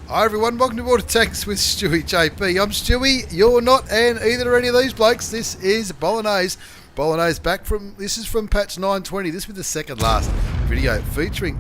Hi everyone, welcome to Water Tanks with stewiejp. I'm Stewie, you're not, and either or any of these blokes. This is Bolagnaise. Bolagnaise back from, this is from patch 920. This will be the second last video featuring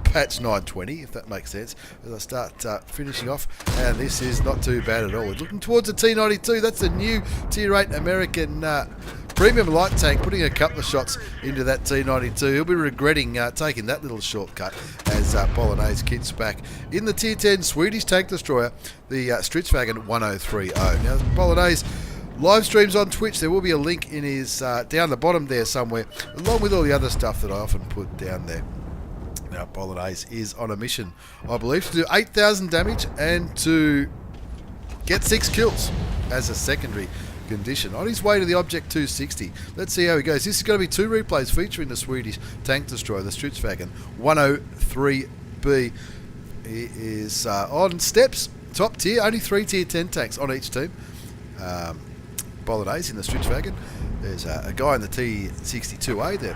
patch 920, if that makes sense, as I start finishing off. And this is not too bad at all. We're looking towards the T92. That's the new Tier 8 American premium light tank, putting a couple of shots into that T92. He'll be regretting taking that little shortcut as Bolagnaise kits back in the Tier 10 Swedish Tank Destroyer, the Strv 103B. Now, Bolagnaise live streams on Twitch. There will be a link in his down the bottom there somewhere, along with all the other stuff that I often put down there. Now, Bolagnaise is on a mission, I believe, to do 8,000 damage and to get 6 kills as a secondary condition on his way to the Object 260. Let's see how he goes. This is going to be 2 replays featuring the Swedish Tank Destroyer, the Strv 103B. He is on steps, top tier, only 3 tier 10 tanks on each team. Bolagnaise in the Strv. There's a guy in the T62A, the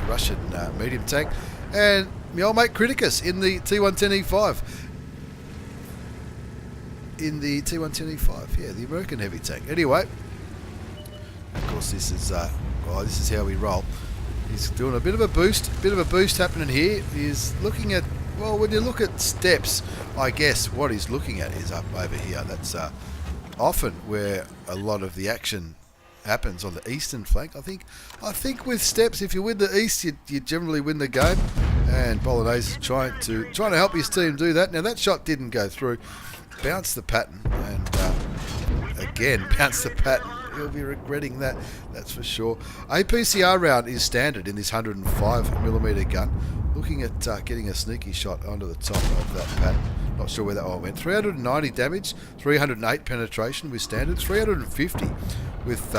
Russian medium tank, and my old mate Criticus in the T110E5. In the T110E5, yeah, the American heavy tank. Anyway, of course, this is how we roll. He's doing a bit of a boost happening here. He's looking at, well, when you look at steps, I guess what he's looking at is up over here. That's often where a lot of the action happens, on the eastern flank. I think with steps, if you win the east, you generally win the game. And Bolagnaise is trying to help his team do that. Now that shot didn't go through. Bounced the pattern, and again bounced the pattern. He'll be regretting that, that's for sure. APCR round is standard in this 105mm gun. Looking at getting a sneaky shot onto the top of that pattern. Not sure where that one went. 390 damage, 308 penetration with standard, 350 with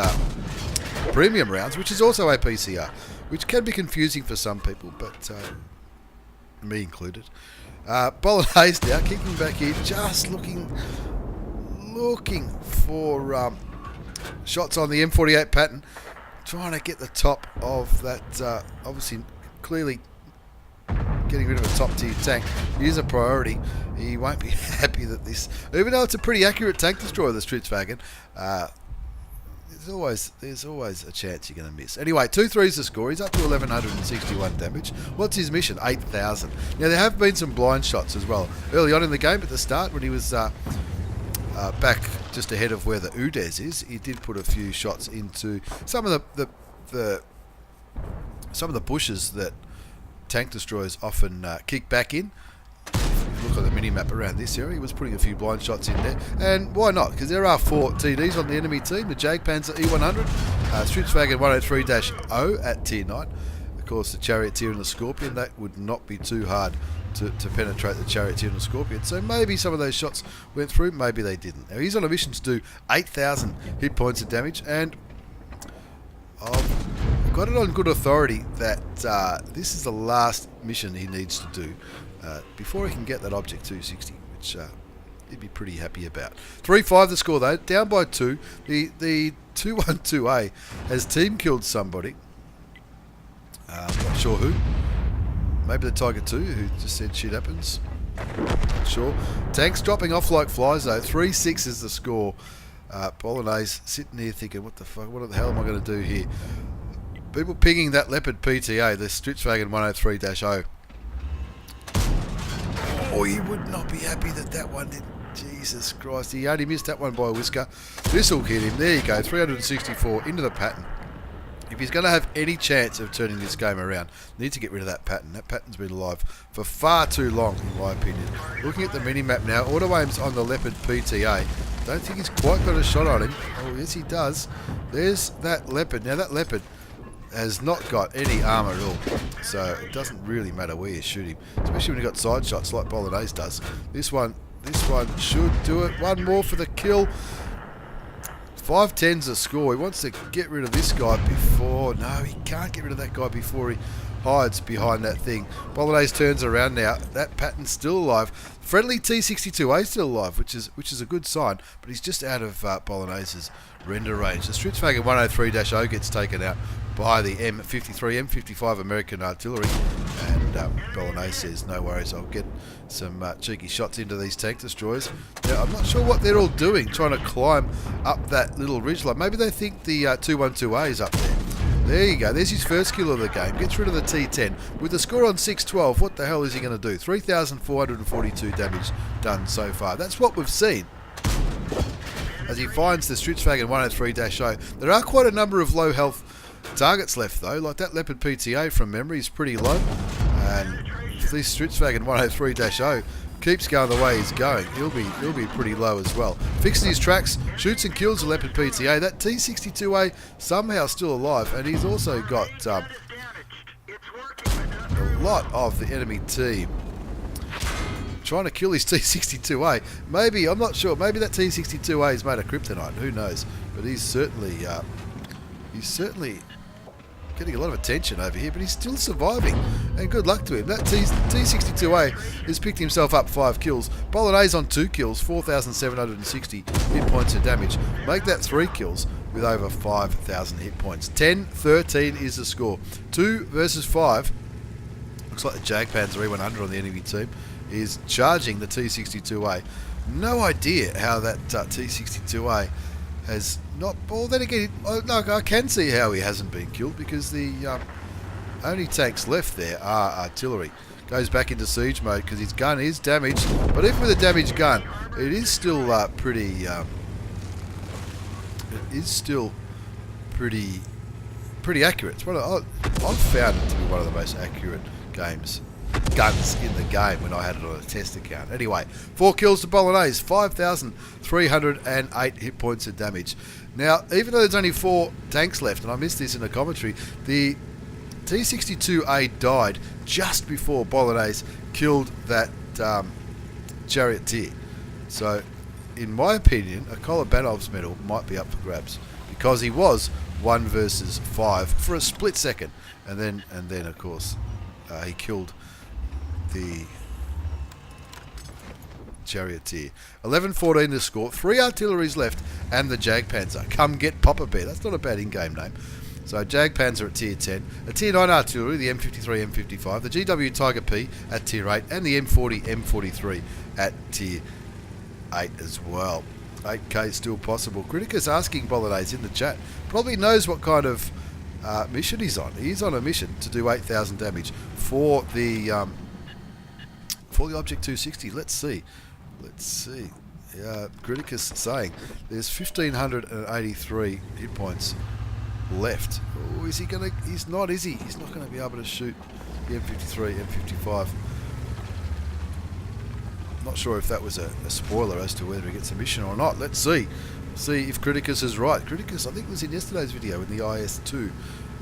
premium rounds, which is also APCR, which can be confusing for some people, but me included. Bolagnaise now kicking back here, just looking for shots on the M48 pattern, trying to get the top of that. Obviously, clearly getting rid of a top tier tank is a priority. He won't be happy that this, even though it's a pretty accurate tank destroyer, the Strv, there's always a chance you're going to miss. Anyway, 2-3's the score. He's up to 1,161 damage. What's his mission? 8,000. Now, there have been some blind shots as well. Early on in the game, at the start, when he was back just ahead of where the Udez is, he did put a few shots into some of the bushes that tank destroyers often kick back in. Look at the mini-map around this area, he was putting a few blind shots in there, and why not, because there are 4 TDs on the enemy team. The Jagdpanzer E100, Strv 103-0 at tier 9, of course the Charioteer and the Scorpion. That would not be too hard to penetrate the Charioteer and the Scorpion, so maybe some of those shots went through, maybe they didn't. Now he's on a mission to do 8,000 hit points of damage, and I've got it on good authority that this is the last mission he needs to do before he can get that Object 260, which he'd be pretty happy about. 3-5 the score though, down by 2. The 212A has team killed somebody. Not sure who. Maybe the Tiger 2, who just said shit happens. Not sure. Tanks dropping off like flies though. 3-6 is the score. Bolagnaise sitting here thinking, what the fuck, what the hell am I going to do here? People pinging that Leopard PTA, the Strv 103-0. Oh, you would not be happy that one didn't. Jesus Christ, he only missed that one by a whisker. This will hit him. There you go, 364 into the pattern. If he's going to have any chance of turning this game around, need to get rid of that pattern. That pattern's been alive for far too long, in my opinion. Looking at the mini-map now, auto aim's on the Leopard PTA. Don't think he's quite got a shot on him. Oh, yes, he does. There's that Leopard. Now, that Leopard has not got any armour at all, so it doesn't really matter where you shoot him, especially when you've got side shots like Bolagnaise does. This one should do it. One more for the kill. 5-10's the score. He wants to get rid of this guy before... No, he can't get rid of that guy before he... hides behind that thing. Bolagnaise turns around now. That pattern's still alive. Friendly T62A still alive, which is a good sign, but he's just out of Bolognaise's render range. The Strv 103-0 gets taken out by the M53, M55 American artillery, and Bolagnaise says, no worries, I'll get some cheeky shots into these tank destroyers. Now, I'm not sure what they're all doing, trying to climb up that little ridgeline. Maybe they think the 212A is up there. There you go, there's his first kill of the game. Gets rid of the T10. With the score on 612, what the hell is he going to do? 3,442 damage done so far. That's what we've seen. As he finds the Strv 103-0. There are quite a number of low health targets left though, like that Leopard PTA from memory is pretty low. And if this Strv 103-0 keeps going the way he's going, he'll be pretty low as well. Fixes his tracks, shoots and kills the Leopard PTA. That T62A somehow still alive, and he's also got a lot of the enemy team trying to kill his T62A. Maybe, I'm not sure, maybe that T62A is made of kryptonite, who knows. But he's certainly getting a lot of attention over here, but he's still surviving, and good luck to him. That T62A has picked himself up 5 kills. Bolagnaise on 2 kills, 4,760 hit points of damage. Make that 3 kills with over 5,000 hit points. 10-13 is the score. 2 versus 5. Looks like the Jagdpanzer E100 on the enemy team is charging the T62A. No idea how that T62A has not... Well, then again, no, I can see how he hasn't been killed, because the only tanks left there are artillery. Goes back into siege mode because his gun is damaged, but even with a damaged gun, it is still pretty accurate. It's I've found it to be one of the most accurate guns in the game when I had it on a test account. Anyway, 4 kills to Bolagnaise, 5,308 hit points of damage. Now, even though there's only 4 tanks left, and I missed this in the commentary, the T62A died just before Bolagnaise killed that charioteer. So, in my opinion, a Kolobanov's medal might be up for grabs, because he was 1 versus 5 for a split second, and then of course he killed the charioteer. 11-14 to score. 3 artilleries left, and the Jagdpanzer. Come get Papa Bear. That's not a bad in-game name. So Jagdpanzer at tier 10. A tier 9 artillery, the M53, M55. The GW Tiger P at tier 8, and the M40, M43 at tier 8 as well. 8k still possible. Criticus asking Bolagnaise in the chat. Probably knows what kind of mission he's on. He's on a mission to do 8,000 damage for the Object 260. Let's see. Criticus saying there's 1,583 hit points left. Oh, is he gonna? He's not, is he? He's not going to be able to shoot the M53, M55. Not sure if that was a spoiler as to whether he gets a mission or not. Let's see. See if Criticus is right. Criticus, I think, was in yesterday's video in the IS2.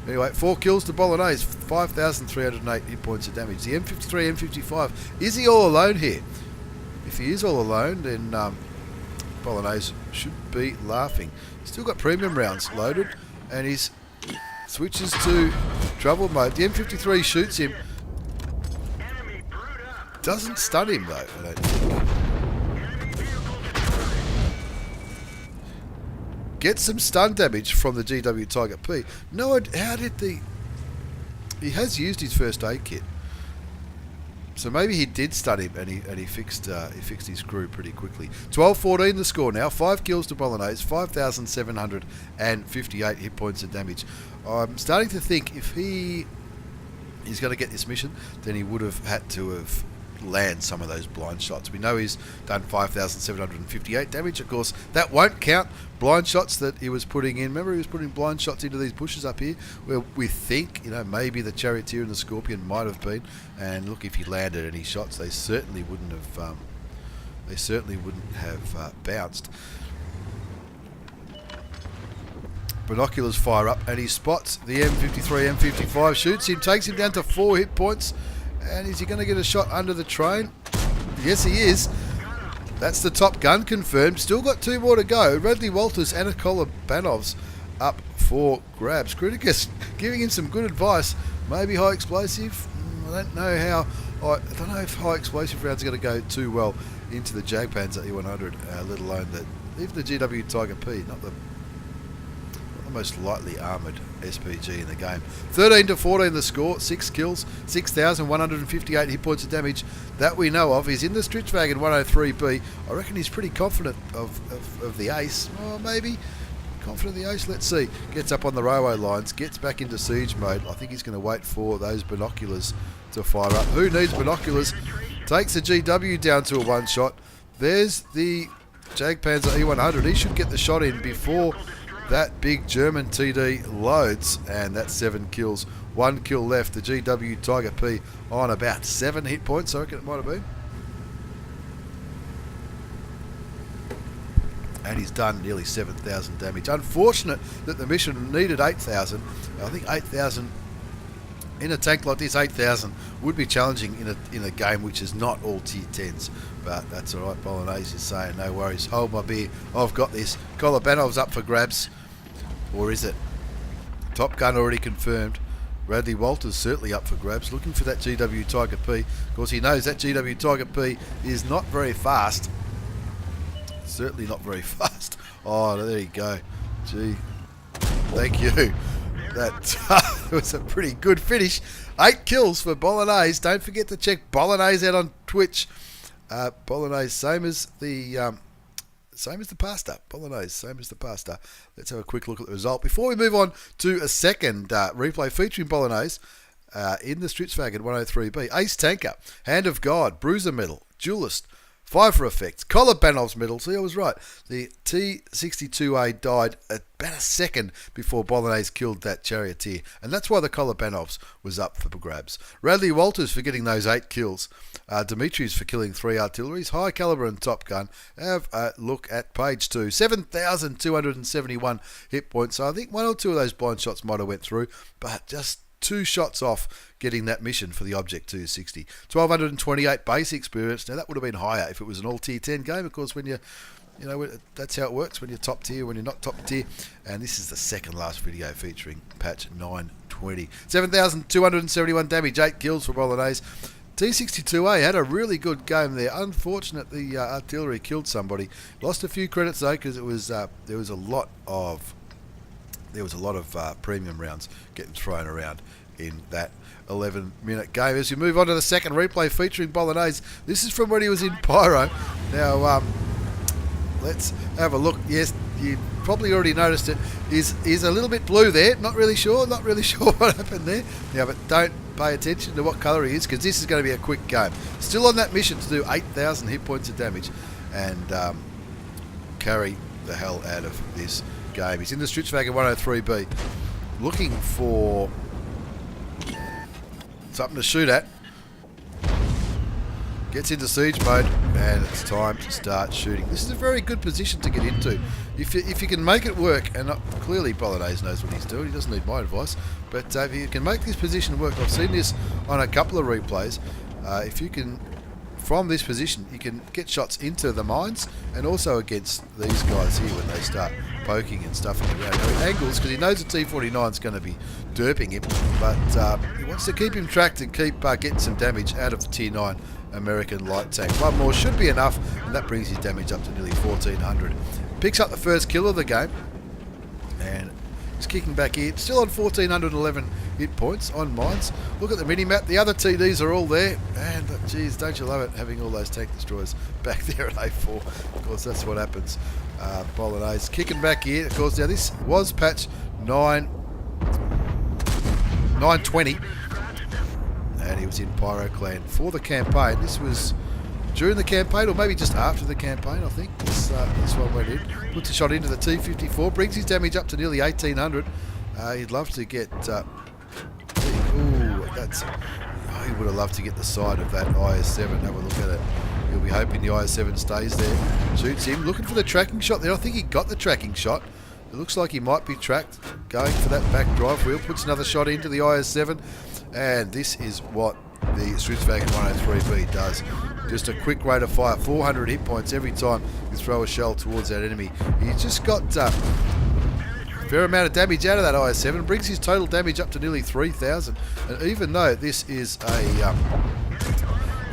Anyway, 4 kills to Bolagnaise, 5,308 hit points of damage. The M53, M55, is he all alone here? If he is all alone, then Bolagnaise should be laughing. Still got premium rounds loaded, and he switches to trouble mode. The M53 shoots him. Doesn't stun him though, I don't think. Gets some stun damage from the GW Tiger P. No, how did the... He has used his first aid kit. So maybe he did stun him, and he fixed his crew pretty quickly. 12-14 the score now. 5 kills to Bolagnaise, 5,758 hit points of damage. I'm starting to think if he's going to get this mission, then he would have had to have land some of those blind shots. We know he's done 5,758 damage. Of course, that won't count blind shots that he was putting in. Remember, he was putting blind shots into these bushes up here, where we think, maybe the Charioteer and the Scorpion might have been. And look, if he landed any shots, they certainly wouldn't have. Bounced. Binoculars fire up, and he spots the M53, M55, shoots him, takes him down to 4 hit points. And is he going to get a shot under the train? Yes, he is. That's the top gun confirmed. Still got 2 more to go. Radley Walters and Kolobanov's up for grabs. Criticus giving him some good advice. Maybe high explosive. I don't know if high explosive rounds are going to go too well into the Jagdpanzer E100, let alone that even the GW Tiger P, not the most lightly armoured SPG in the game. 13-14 the score, 6 kills, 6,158 hit points of damage that we know of. He's in the Strv 103B. I reckon he's pretty confident of the ace. Oh, maybe confident of the ace. Let's see. Gets up on the railway lines, gets back into siege mode. I think he's going to wait for those binoculars to fire up. Who needs binoculars? Takes the GW down to a one shot. There's the Jagdpanzer E100. He should get the shot in before that big German TD loads, and that's 7 kills. 1 kill left. The GW Tiger P on about 7 hit points, I reckon it might have been. And he's done nearly 7,000 damage. Unfortunate that the mission needed 8,000. I think 8,000 in a tank like this, 8,000 would be challenging in a game which is not all tier 10s. But that's all right. Bolagnaise is saying, no worries, hold my beer, I've got this. Kolobanov's up for grabs. Or is it? Top Gun already confirmed. Bradley Walters certainly up for grabs, looking for that GW Tiger P. Of course, he knows that GW Tiger P is not very fast. Certainly not very fast. Oh, there you go. Gee, thank you. That was a pretty good finish. 8 kills for Bolagnaise. Don't forget to check Bolagnaise out on Twitch. Bolagnaise, same as the pasta. Bolagnaise, same as the pasta. Let's have a quick look at the result before we move on to a second replay featuring Bolagnaise in the Strv 103B. Ace Tanker, Hand of God, Bruiser Medal, Duelist, 5 for effects, Kolobanov's medal. See, I was right. The T-62A died about a second before Bolagnaise killed that charioteer, and that's why the Kolobanovs was up for grabs. Radley Walters for getting those 8 kills. Dimitri's for killing 3 artilleries. High Caliber and Top Gun. Have a look at page 2. 7,271 hit points. So I think 1 or 2 of those blind shots might have went through, but just 2 shots off getting that mission for the Object 260. 1,228 base experience. Now that would have been higher if it was an all tier 10 game. Of course, when you know, that's how it works when you're top tier, when you're not top tier. And this is the second last video featuring patch 920. 7,271 damage, 8 kills for Bolagnaise. T-62A had a really good game there. Unfortunate the artillery killed somebody. Lost a few credits though, because it was there was a lot of premium rounds getting thrown around in that 11-minute game. As we move on to the second replay featuring Bolagnaise, this is from when he was in Pyro. Now, let's have a look. Yes, you probably already noticed it. He's a little bit blue there. Not really sure what happened there. Yeah, but don't pay attention to what colour he is, because this is going to be a quick game. Still on that mission to do 8,000 hit points of damage and carry the hell out of this game. He's in the Strv 103B, looking for something to shoot at. Gets into siege mode, and it's time to start shooting. This is a very good position to get into. If you can make it work, and clearly Bolagnaise knows what he's doing, he doesn't need my advice, but if you can make this position work, I've seen this on a couple of replays, if you can, from this position, you can get shots into the mines, and also against these guys here when they start poking and stuffing around angles, because he knows the T-49 is going to be derping him, but he wants to keep him tracked and keep getting some damage out of the Tier 9 American light tank. One more should be enough, and that brings his damage up to nearly 1,400. Picks up the first kill of the game, and he's kicking back here. Still on 1,411 hit points on mines. Look at the mini-map. The other TDs are all there, and geez, don't you love it, having all those tank destroyers back there at A4. Of course, that's what happens. Bolagnaise kicking back here. Of course, now this was patch 920. And he was in Pyro Clan for the campaign. This was during the campaign, or maybe just after the campaign, I think. This one went in. Puts a shot into the T-54. Brings his damage up to nearly 1,800. He'd love to get... he would have loved to get the side of that IS-7. Have a look at it. He'll be hoping the IS-7 stays there. Shoots him. Looking for the tracking shot there. I think he got the tracking shot. It looks like he might be tracked. Going for that back drive wheel. Puts another shot into the IS-7. And this is what the Strv 103B does. Just a quick rate of fire, 400 hit points every time you throw a shell towards that enemy. He's just got fair amount of damage out of that IS-7, brings his total damage up to nearly 3,000. And even though this is a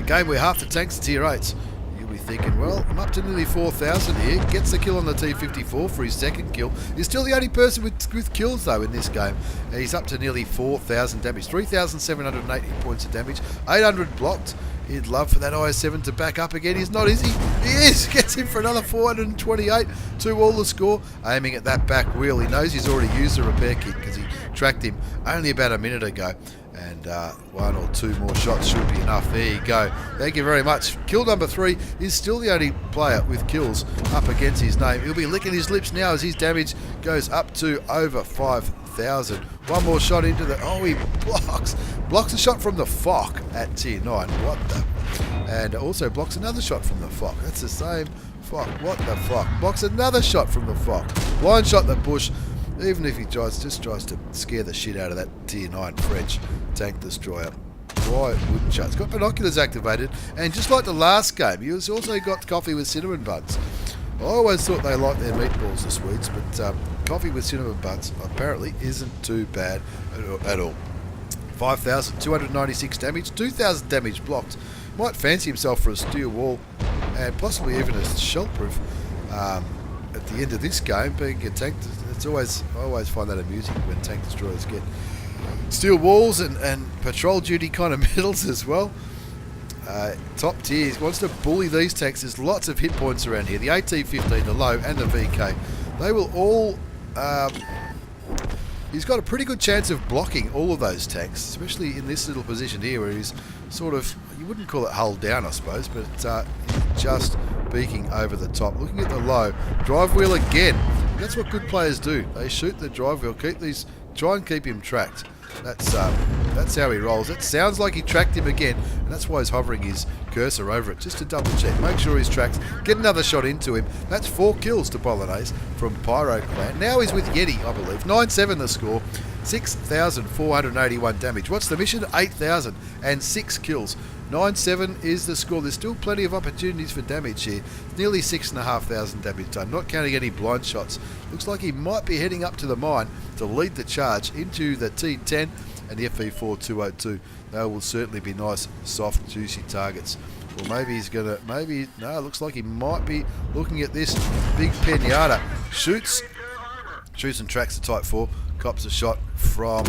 game where half the tanks are tier 8s, you'll be thinking, well, I'm up to nearly 4,000 here. Gets the kill on the T-54 for his second kill. He's still the only person with kills, though, in this game. He's up to nearly 4,000 damage. 3,780 points of damage. 800 blocked. He'd love for that IS-7 to back up again. He's not, is he? He is! Gets him for another 428 to all the score. Aiming at that back wheel. He knows he's already used the repair kit because he tracked him only about a minute ago. And one or two more shots should be enough. There you go. Thank you very much. Kill number 3 is still the only player with kills up against his name. He'll be licking his lips now as his damage goes up to over 5,000. One more shot into the... Oh, he blocks a shot from the FOC at tier 9. What the... And also blocks another shot from the FOC. That's the same FOC. What the fuck? Blocks another shot from the FOC. Blind shot the bush. Even if he tries to scare the shit out of that tier 9 French Tank Destroyer. Why wouldn't you? It's got binoculars activated, and just like the last game, he's also got coffee with cinnamon buns. I always thought they liked their meatballs, the Swedes, but coffee with cinnamon buns apparently isn't too bad at all. 5,296 damage, 2,000 damage blocked. Might fancy himself for a steel wall, and possibly even a shell proof. At the end of this game, being a tank, I always find that amusing when tank destroyers get steel walls and patrol duty kind of medals as well. Top tier wants to bully these tanks. There's lots of hit points around here. The AT-15, the low, and the VK. They will all... he's got a pretty good chance of blocking all of those tanks, especially in this little position here where he's sort of, you wouldn't call it hull down, I suppose, but just beaking over the top. Looking at the low, drive wheel again. That's what good players do. They shoot the drive wheel, try and keep him tracked. That's how he rolls. It sounds like he tracked him again, and that's why he's hovering his cursor over it, just to double check, make sure he's tracked, get another shot into him. That's 4 kills to Bolagnaise from Pyro Clan. Now he's with Yeti, I believe. 9-7 the score, 6,481 damage. What's the mission? 8,000 and 6 kills. 9-7 is the score. There's still plenty of opportunities for damage here. Nearly 6,500 damage done, not counting any blind shots. Looks like he might be heading up to the mine to lead the charge into the T10 and the FE4202. They will certainly be nice, soft, juicy targets. Or maybe he's going to... No, looks like he might be looking at this big pinata. Shoots and tracks the Type 4. Cops a shot from...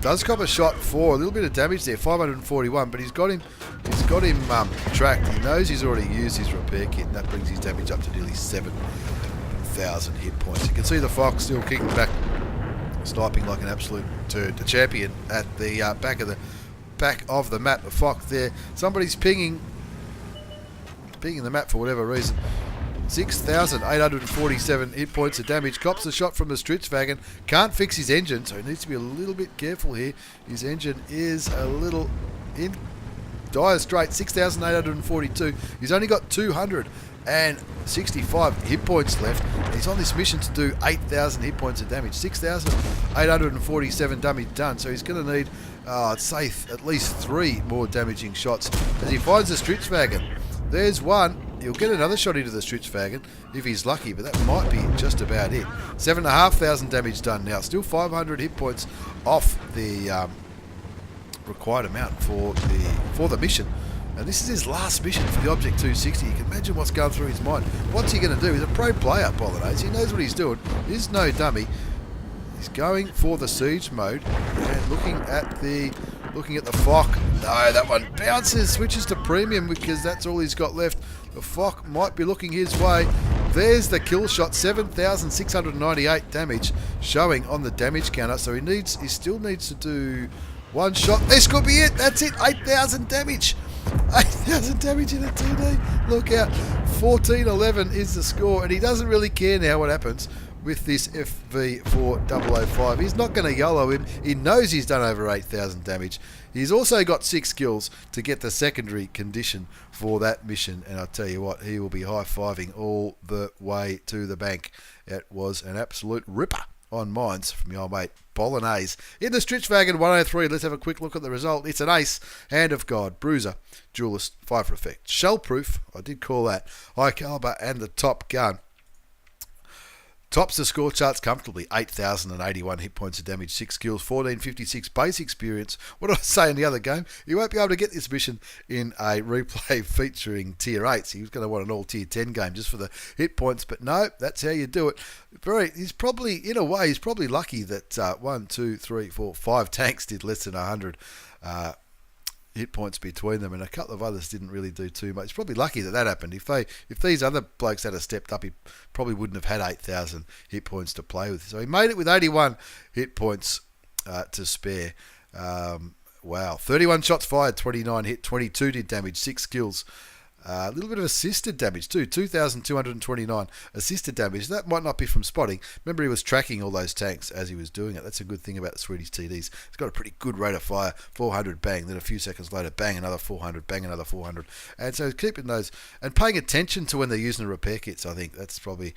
does cop a shot for a little bit of damage there, 541, but he's got him tracked. He knows he's already used his repair kit, and that brings his damage up to nearly 7,000 hit points. You can see the Fox still kicking back, sniping like an absolute turd. The champion at the back of the map. The Fox there. Somebody's pinging the map for whatever reason. 6,847 hit points of damage. Cops a shot from the Stritzwagen. Can't fix his engine, so he needs to be a little bit careful here. His engine is a little in dire straits. 6,842. He's only got 265 hit points left. He's on this mission to do 8,000 hit points of damage. 6,847 damage done. So he's going to need, I'd say, at least 3 more damaging shots as he finds the Stritzwagen. There's one. He'll get another shot into the Stritzwagen if he's lucky, but that might be just about it. 7,500 damage done now. Still 500 hit points off the required amount for the mission. And this is his last mission for the Object 260. You can imagine what's going through his mind. What's he going to do? He's a pro player, Bolagnaise. He knows what he's doing. He's no dummy. He's going for the siege mode and looking at the FOC. No, that one bounces, switches to premium because that's all he's got left. The FOC might be looking his way. There's the kill shot, 7,698 damage showing on the damage counter. So he still needs to do one shot. This could be it. That's it. 8,000 damage. 8,000 damage in a TD. Look out. 14-11 is the score, and he doesn't really care now what happens with this FV4005. He's not going to YOLO him. He knows he's done over 8,000 damage. He's also got 6 kills to get the secondary condition for that mission. And I'll tell you what, he will be high-fiving all the way to the bank. It was an absolute ripper on mines from your old mate Bolagnaise. In the Stritzwagen 103, let's have a quick look at the result. It's an ace, Hand of God, Bruiser, Duelist, 5 for effect. Shell proof, I did call that, high caliber, and the top gun. Tops the score charts comfortably. 8,081 hit points of damage, 6 kills, 1456 base experience. What did I say in the other game? You won't be able to get this mission in a replay featuring tier 8s. He was going to want an all tier 10 game just for the hit points, but no, that's how you do it. He's probably, in a way, he's probably lucky that 1, 2, 3, 4, 5 tanks did less than 100 hit points between them, and a couple of others didn't really do too much. It's probably lucky that happened. If these other blokes had stepped up, he probably wouldn't have had 8,000 hit points to play with. So he made it with 81 hit points to spare. Wow, 31 shots fired, 29 hit, 22 did damage, 6 kills. A little bit of assisted damage too, 2,229 assisted damage. That might not be from spotting. Remember, he was tracking all those tanks as he was doing it. That's a good thing about the Swedish TDs. It's got a pretty good rate of fire. 400, bang. Then a few seconds later, bang, another 400, bang, another 400. And so keeping those and paying attention to when they're using the repair kits. I think that's probably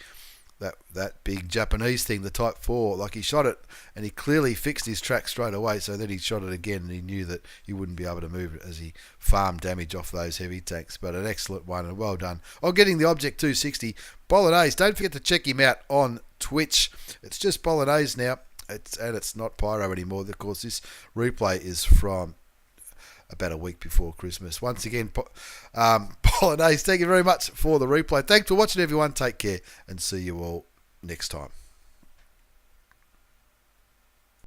that big Japanese thing, the Type 4. Like, he shot it and he clearly fixed his track straight away, so then he shot it again and he knew that he wouldn't be able to move it as he farmed damage off those heavy tanks. But an excellent one, and well done on getting the Object 260. Bolagnaise, don't forget to check him out on Twitch. It's just Bolagnaise now, it's not Pyro anymore. Of course, this replay is from about a week before Christmas. Once again, Bolagnaise, thank you very much for the replay. Thanks for watching, everyone. Take care and see you all next time.